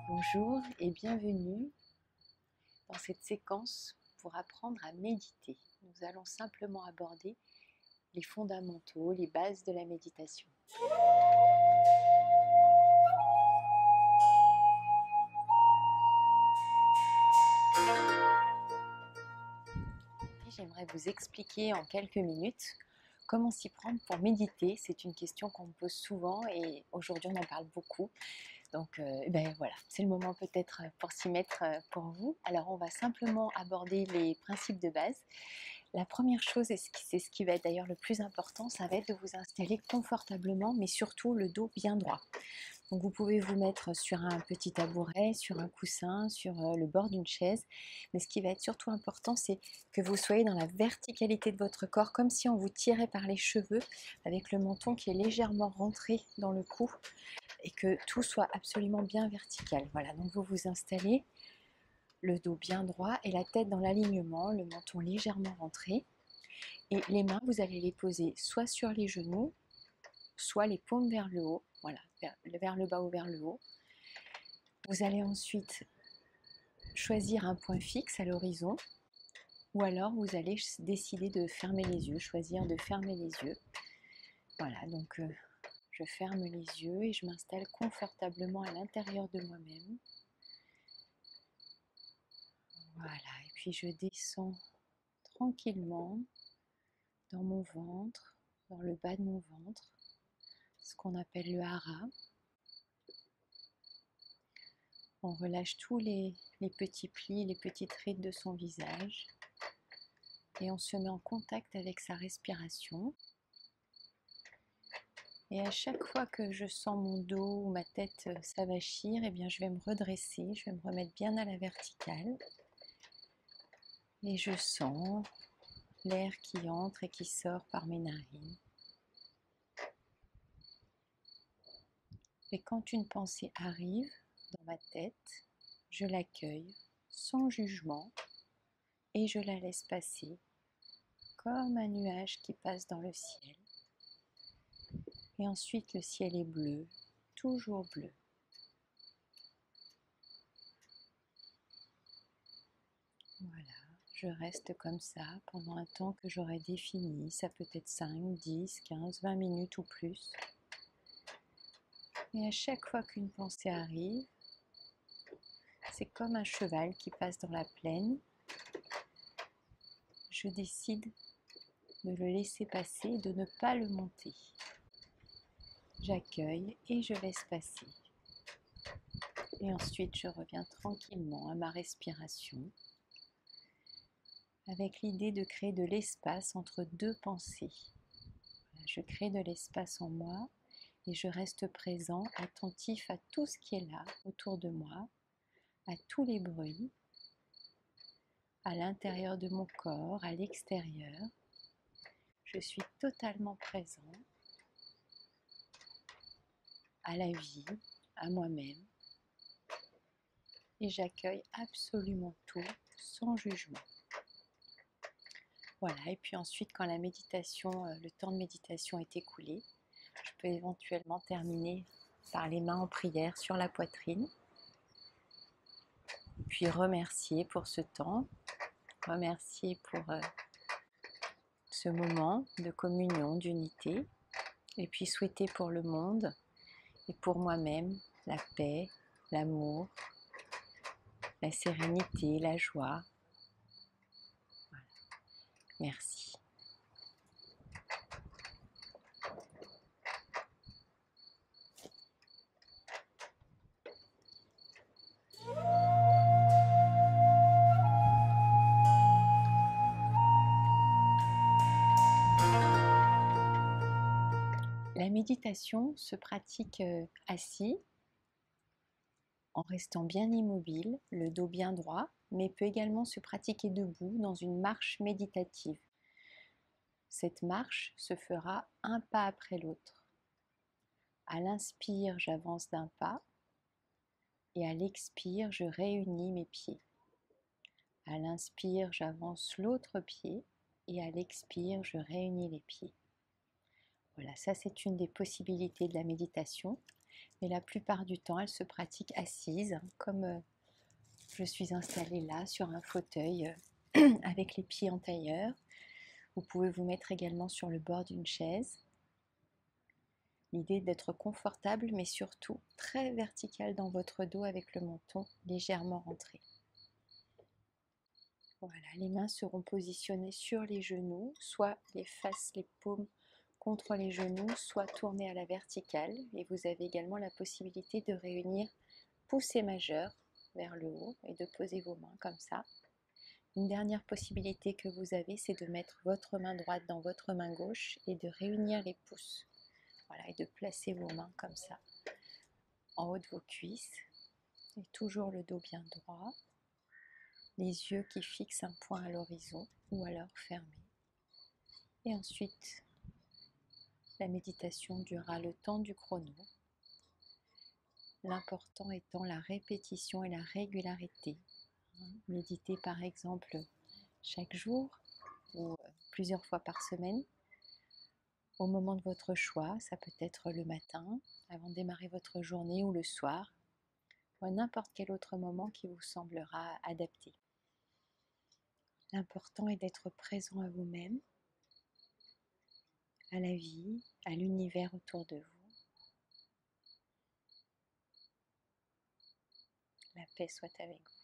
Bonjour et bienvenue dans cette séquence pour apprendre à méditer. Nous allons simplement aborder les fondamentaux, les bases de la méditation. J'aimerais vous expliquer en quelques minutes comment s'y prendre pour méditer. C'est une question qu'on me pose souvent et aujourd'hui on en parle beaucoup. Donc voilà, c'est le moment peut-être pour s'y mettre pour vous. Alors on va simplement aborder les principes de base. La première chose, et c'est ce qui va être d'ailleurs le plus important, ça va être de vous installer confortablement, mais surtout le dos bien droit. Donc vous pouvez vous mettre sur un petit tabouret, sur un coussin, sur le bord d'une chaise. Mais ce qui va être surtout important, c'est que vous soyez dans la verticalité de votre corps, comme si on vous tirait par les cheveux, avec le menton qui est légèrement rentré dans le cou, et que tout soit absolument bien vertical. Voilà, donc vous vous installez, le dos bien droit et la tête dans l'alignement, le menton légèrement rentré. Et les mains, vous allez les poser soit sur les genoux, soit les paumes vers le haut, voilà, vers le bas ou vers le haut. Vous allez ensuite choisir un point fixe à l'horizon, ou alors vous allez décider de fermer les yeux, choisir de fermer les yeux. Voilà, donc je ferme les yeux et je m'installe confortablement à l'intérieur de moi-même. Voilà, et puis je descends tranquillement dans mon ventre, dans le bas de mon ventre, ce qu'on appelle le hara. On relâche tous les petits plis, les petites rides de son visage et on se met en contact avec sa respiration. Et à chaque fois que je sens mon dos ou ma tête s'avachir, eh bien je vais me redresser, je vais me remettre bien à la verticale. Et je sens l'air qui entre et qui sort par mes narines. Et quand une pensée arrive dans ma tête, je l'accueille sans jugement et je la laisse passer comme un nuage qui passe dans le ciel. Et ensuite le ciel est bleu, toujours bleu. Voilà, je reste comme ça pendant un temps que j'aurai défini, ça peut être 5, 10, 15, 20 minutes ou plus. Et à chaque fois qu'une pensée arrive, c'est comme un cheval qui passe dans la plaine. Je décide de le laisser passer, de ne pas le monter. J'accueille et je laisse passer. Et ensuite, je reviens tranquillement à ma respiration, avec l'idée de créer de l'espace entre deux pensées. Voilà, je crée de l'espace en moi et je reste présent, attentif à tout ce qui est là, autour de moi, à tous les bruits, à l'intérieur de mon corps, à l'extérieur. Je suis totalement présent à la vie, à moi-même, et j'accueille absolument tout sans jugement. Voilà, et puis ensuite, quand la méditation, le temps de méditation est écoulé, je peux éventuellement terminer par les mains en prière sur la poitrine, puis remercier pour ce temps, remercier pour ce moment de communion, d'unité, et puis souhaiter pour le monde et pour moi-même la paix, l'amour, la sérénité, la joie. Voilà. Merci. La méditation se pratique assis, en restant bien immobile, le dos bien droit, mais peut également se pratiquer debout dans une marche méditative. Cette marche se fera un pas après l'autre. À l'inspire, j'avance d'un pas et à l'expire, je réunis mes pieds. À l'inspire, j'avance l'autre pied et à l'expire, je réunis les pieds. Voilà, ça c'est une des possibilités de la méditation. Mais la plupart du temps, elle se pratique assise, hein, comme je suis installée là sur un fauteuil avec les pieds en tailleur. Vous pouvez vous mettre également sur le bord d'une chaise. L'idée est d'être confortable, mais surtout très vertical dans votre dos avec le menton légèrement rentré. Voilà, les mains seront positionnées sur les genoux, soit les faces, les paumes contre les genoux, soit tournées à la verticale. Et vous avez également la possibilité de réunir poussée majeure vers le haut et de poser vos mains comme ça. Une dernière possibilité que vous avez, c'est de mettre votre main droite dans votre main gauche et de réunir les pouces. Voilà, et de placer vos mains comme ça, en haut de vos cuisses. Et toujours le dos bien droit. Les yeux qui fixent un point à l'horizon ou alors fermés. Et ensuite, la méditation durera le temps du chrono. L'important étant la répétition et la régularité. Méditez par exemple chaque jour ou plusieurs fois par semaine. Au moment de votre choix, ça peut être le matin, avant de démarrer votre journée ou le soir, ou à n'importe quel autre moment qui vous semblera adapté. L'important est d'être présent à vous-même, à la vie, à l'univers autour de vous. La paix soit avec vous.